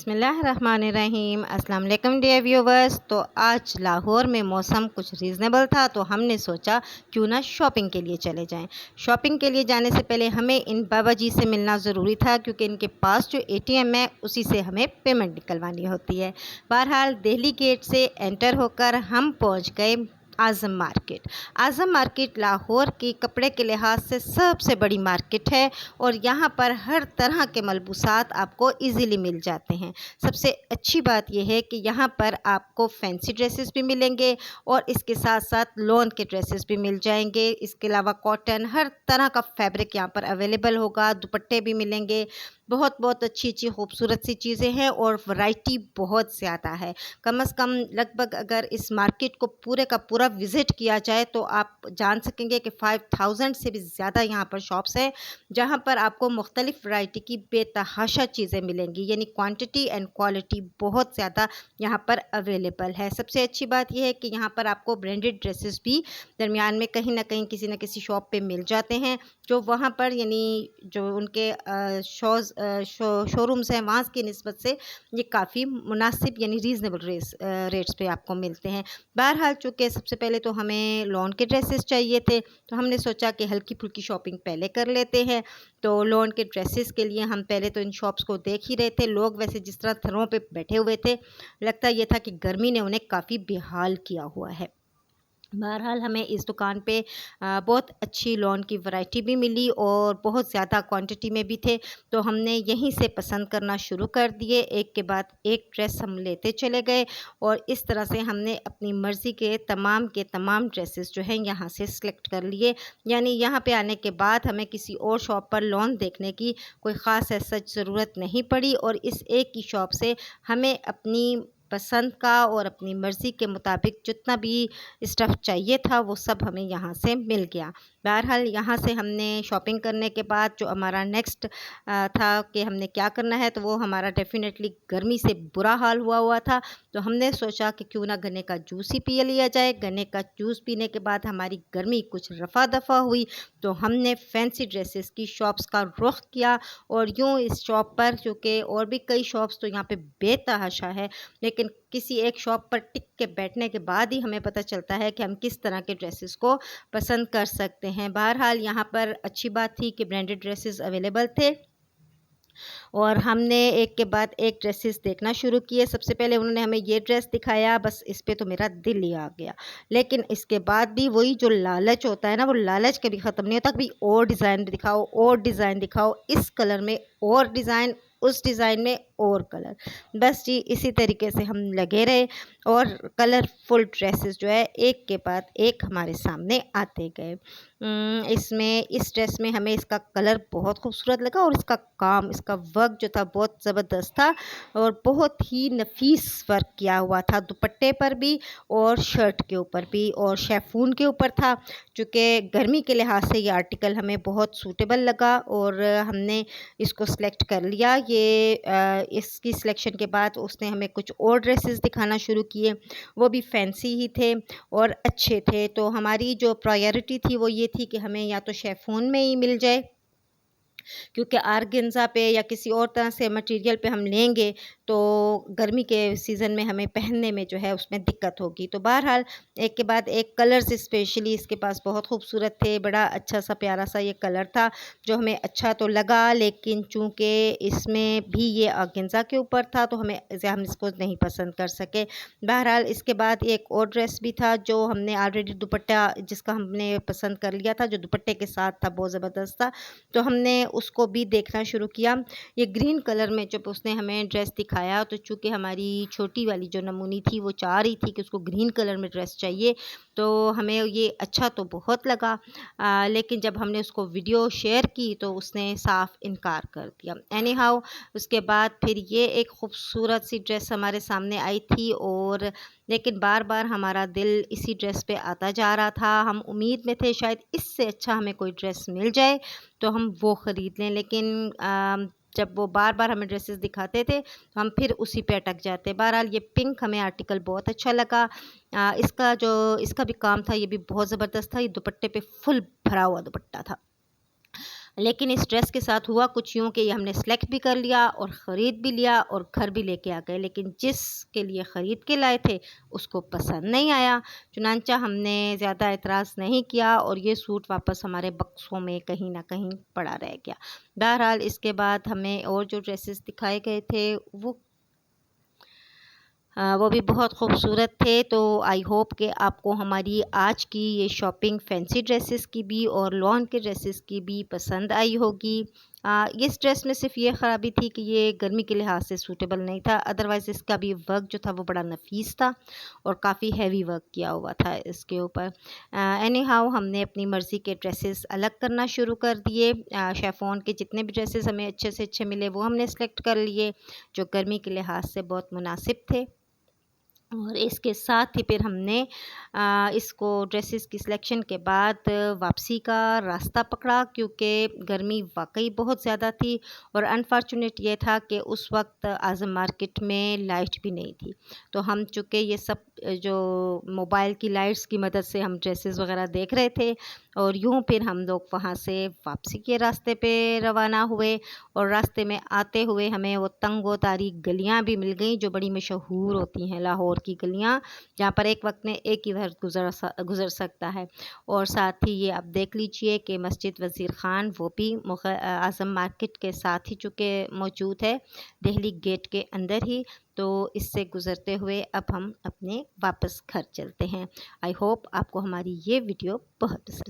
बिस्मिल्लाहिर्रहमानिर्रहीम। अस्सलाम वालेकुम डियर व्यूवर्स। तो आज लाहौर में मौसम कुछ रीज़नेबल था, तो हमने सोचा क्यों ना शॉपिंग के लिए चले जाएं। शॉपिंग के लिए जाने से पहले हमें इन बाबा जी से मिलना ज़रूरी था, क्योंकि इनके पास जो एटीएम है उसी से हमें पेमेंट निकलवानी होती है। बहरहाल दिल्ली गेट से एंटर होकर हम पहुँच गए आज़म मार्केट। आज़म मार्केट लाहौर की कपड़े के लिहाज से सबसे बड़ी मार्केट है और यहाँ पर हर तरह के मलबूसात आपको इजीली मिल जाते हैं। सबसे अच्छी बात यह है कि यहाँ पर आपको फैंसी ड्रेसेस भी मिलेंगे और इसके साथ साथ लॉन के ड्रेसेस भी मिल जाएंगे। इसके अलावा कॉटन, हर तरह का फैब्रिक यहाँ पर अवेलेबल होगा। दुपट्टे भी मिलेंगे। बहुत बहुत अच्छी अच्छी खूबसूरत सी चीज़ें हैं और वैरायटी बहुत ज़्यादा है। कम से कम लगभग अगर इस मार्केट को पूरे का पूरा विज़िट किया जाए तो आप जान सकेंगे कि 5000 से भी ज़्यादा यहाँ पर शॉप्स हैं, जहाँ पर आपको मुख्तलिफ़ वैरायटी की बेतहाशा चीज़ें मिलेंगी। यानी क्वांटिटी एंड क्वालिटी बहुत ज़्यादा यहाँ पर अवेलेबल है। सबसे अच्छी बात यह है कि यहाँ पर आपको ब्रांडेड ड्रेसेस भी दरमियान में कहीं ना कहीं किसी न किसी शॉप पे मिल जाते हैं, जो वहाँ पर यानी जो उनके शोरूम्स हैं वहाँ की निस्बत से ये काफ़ी मुनासिब यानी रीज़नेबल रेट्स पे आपको मिलते हैं। बहरहाल चूँकि सबसे पहले तो हमें लॉन के ड्रेसेस चाहिए थे, तो हमने सोचा कि हल्की फुल्की शॉपिंग पहले कर लेते हैं। तो लॉन के ड्रेसेस के लिए हम पहले तो इन शॉप्स को देख ही रहे थे। लोग वैसे जिस तरह थरों पे बैठे हुए थे, लगता ये था कि गर्मी ने उन्हें काफ़ी बेहाल किया हुआ है। बहरहाल हमें इस दुकान पे बहुत अच्छी लॉन की वैरायटी भी मिली और बहुत ज़्यादा क्वांटिटी में भी थे, तो हमने यहीं से पसंद करना शुरू कर दिए। एक के बाद एक ड्रेस हम लेते चले गए और इस तरह से हमने अपनी मर्ज़ी के तमाम ड्रेसेस जो हैं यहाँ से सिलेक्ट कर लिए। यानी यहाँ पे आने के बाद हमें किसी और शॉप पर लॉन देखने की कोई ख़ास ऐसा ज़रूरत नहीं पड़ी और इस एक ही शॉप से हमें अपनी पसंद का और अपनी मर्ज़ी के मुताबिक जितना भी स्टफ़ चाहिए था वो सब हमें यहाँ से मिल गया। बहरहाल यहाँ से हमने शॉपिंग करने के बाद जो हमारा नेक्स्ट था कि हमने क्या करना है, तो वो हमारा डेफ़िनेटली गर्मी से बुरा हाल हुआ था। तो हमने सोचा कि क्यों ना गन्ने का जूस ही पी लिया जाए। गन्ने का जूस पीने के बाद हमारी गर्मी कुछ रफ़ा दफ़ा हुई, तो हमने फैंसी ड्रेसेस की शॉप्स का रुख किया और यूँ इस शॉप पर, चूँकि और भी कई शॉप्स तो यहाँ पे बेतहाशा है, लेकिन किसी एक शॉप पर टिक के बैठने के बाद ही हमें पता चलता है कि हम किस तरह के ड्रेसेस को पसंद कर सकते हैं। बहरहाल यहाँ पर अच्छी बात थी कि ब्रांडेड ड्रेसेस अवेलेबल थे और हमने एक के बाद एक ड्रेसेस देखना शुरू किए। सबसे पहले उन्होंने हमें ये ड्रेस दिखाया, बस इस पे तो मेरा दिल ही आ गया। लेकिन इसके बाद भी वही जो लालच होता है ना, वो लालच कभी ख़त्म नहीं होता। कभी और डिज़ाइन दिखाओ, और डिज़ाइन दिखाओ, इस कलर में और डिज़ाइन, उस डिज़ाइन में और कलर। बस जी इसी तरीके से हम लगे रहे और कलरफुल ड्रेसेस जो है एक के बाद एक हमारे सामने आते गए। इसमें इस ड्रेस में हमें इसका कलर बहुत खूबसूरत लगा और इसका काम, इसका वर्क जो था बहुत ज़बरदस्त था और बहुत ही नफीस वर्क किया हुआ था, दुपट्टे पर भी और शर्ट के ऊपर भी और शेफून के ऊपर था। चूँकि गर्मी के लिहाज से ये आर्टिकल हमें बहुत सूटेबल लगा और हमने इसको सिलेक्ट कर लिया। इसकी सिलेक्शन के बाद उसने हमें कुछ और ड्रेसेस दिखाना शुरू किए, वो भी फैंसी ही थे और अच्छे थे। तो हमारी जो प्रायोरिटी थी वो ये थी कि हमें या तो शेफून में ही मिल जाए, क्योंकि आर्गेन्ज़ा पे या किसी और तरह से मटेरियल पे हम लेंगे तो गर्मी के सीज़न में हमें पहनने में जो है उसमें दिक्कत होगी। तो बहरहाल एक के बाद एक कलर्स स्पेशली इसके पास बहुत खूबसूरत थे। बड़ा अच्छा सा प्यारा सा ये कलर था जो हमें अच्छा तो लगा, लेकिन चूँकि इसमें भी ये ऑर्गेन्ज़ा के ऊपर था तो हम इसको नहीं पसंद कर सके। बहरहाल इसके बाद एक और ड्रेस भी था जो हमने ऑलरेडी दुपट्टा जिसका हमने पसंद कर लिया था, जो दुपट्टे के साथ था, बहुत ज़बरदस्त था, तो हमने उसको भी देखना शुरू किया। ये ग्रीन कलर में जब उसने हमें ड्रेस दिखाया, तो चूँकि हमारी छोटी वाली जो नमूनी थी वो चाह रही थी कि उसको ग्रीन कलर में ड्रेस चाहिए, तो हमें ये अच्छा तो बहुत लगा, लेकिन जब हमने उसको वीडियो शेयर की तो उसने साफ इनकार कर दिया। एनी हाउ उसके बाद फिर ये एक खूबसूरत सी ड्रेस हमारे सामने आई थी और लेकिन बार बार हमारा दिल इसी ड्रेस पे आता जा रहा था। हम उम्मीद में थे शायद इससे अच्छा हमें कोई ड्रेस मिल जाए तो हम वो ख़रीद लें, लेकिन जब वो बार बार हमें ड्रेसेस दिखाते थे तो हम फिर उसी पे अटक जाते। बहरहाल ये पिंक हमें आर्टिकल बहुत अच्छा लगा। इसका भी काम था, ये भी बहुत ज़बरदस्त था। ये दुपट्टे पे फुल भरा हुआ दुपट्टा था। लेकिन इस ड्रेस के साथ हुआ कुछ यूँ कि ये हमने सेलेक्ट भी कर लिया और ख़रीद भी लिया और घर भी लेके आ गए, लेकिन जिसके लिए ख़रीद के लाए थे उसको पसंद नहीं आया। चुनांचा हमने ज़्यादा एतराज़ नहीं किया और ये सूट वापस हमारे बक्सों में कहीं न कहीं पड़ा रह गया। बहरहाल इसके बाद हमें और जो ड्रेसेस दिखाए गए थे वो भी बहुत खूबसूरत थे। तो आई होप कि आपको हमारी आज की ये शॉपिंग फैंसी ड्रेसेस की भी और लॉन के ड्रेसेस की भी पसंद आई होगी। इस ड्रेस में सिर्फ ये ख़राबी थी कि ये गर्मी के लिहाज से सूटेबल नहीं था, अदरवाइज़ इसका भी वर्क जो था वो बड़ा नफीस था और काफ़ी हैवी वर्क किया हुआ था इसके ऊपर। एनी हाउ हमने अपनी मर्ज़ी के ड्रेसेस अलग करना शुरू कर दिए। शिफॉन के जितने भी ड्रेसेस हमें अच्छे से अच्छे मिले वो हमने सेलेक्ट कर लिए, जो गर्मी के लिहाज से बहुत मुनासिब थे। और इसके साथ ही फिर हमने इसको ड्रेसेस की सिलेक्शन के बाद वापसी का रास्ता पकड़ा, क्योंकि गर्मी वाकई बहुत ज़्यादा थी और अनफॉर्चुनेट ये था कि उस वक्त आज़म मार्केट में लाइट भी नहीं थी। तो हम चूँकि ये सब जो मोबाइल की लाइट्स की मदद से हम ड्रेसेस वगैरह देख रहे थे और यूँ फिर हम लोग वहाँ से वापसी के रास्ते पे रवाना हुए और रास्ते में आते हुए हमें वो तंग तारीक गलियाँ भी मिल गईं जो बड़ी मशहूर होती हैं, लाहौर की गलियाँ, जहाँ पर एक वक्त में एक ही घर गुज़र सकता है। और साथ ही ये आप देख लीजिए कि मस्जिद वज़ीर ख़ान वो भी आज़म मार्केट के साथ ही चूँकि मौजूद है, दिल्ली गेट के अंदर ही। तो इससे गुज़रते हुए अब हम अपने वापस घर चलते हैं। आई होप आपको हमारी ये वीडियो बहुत पसंद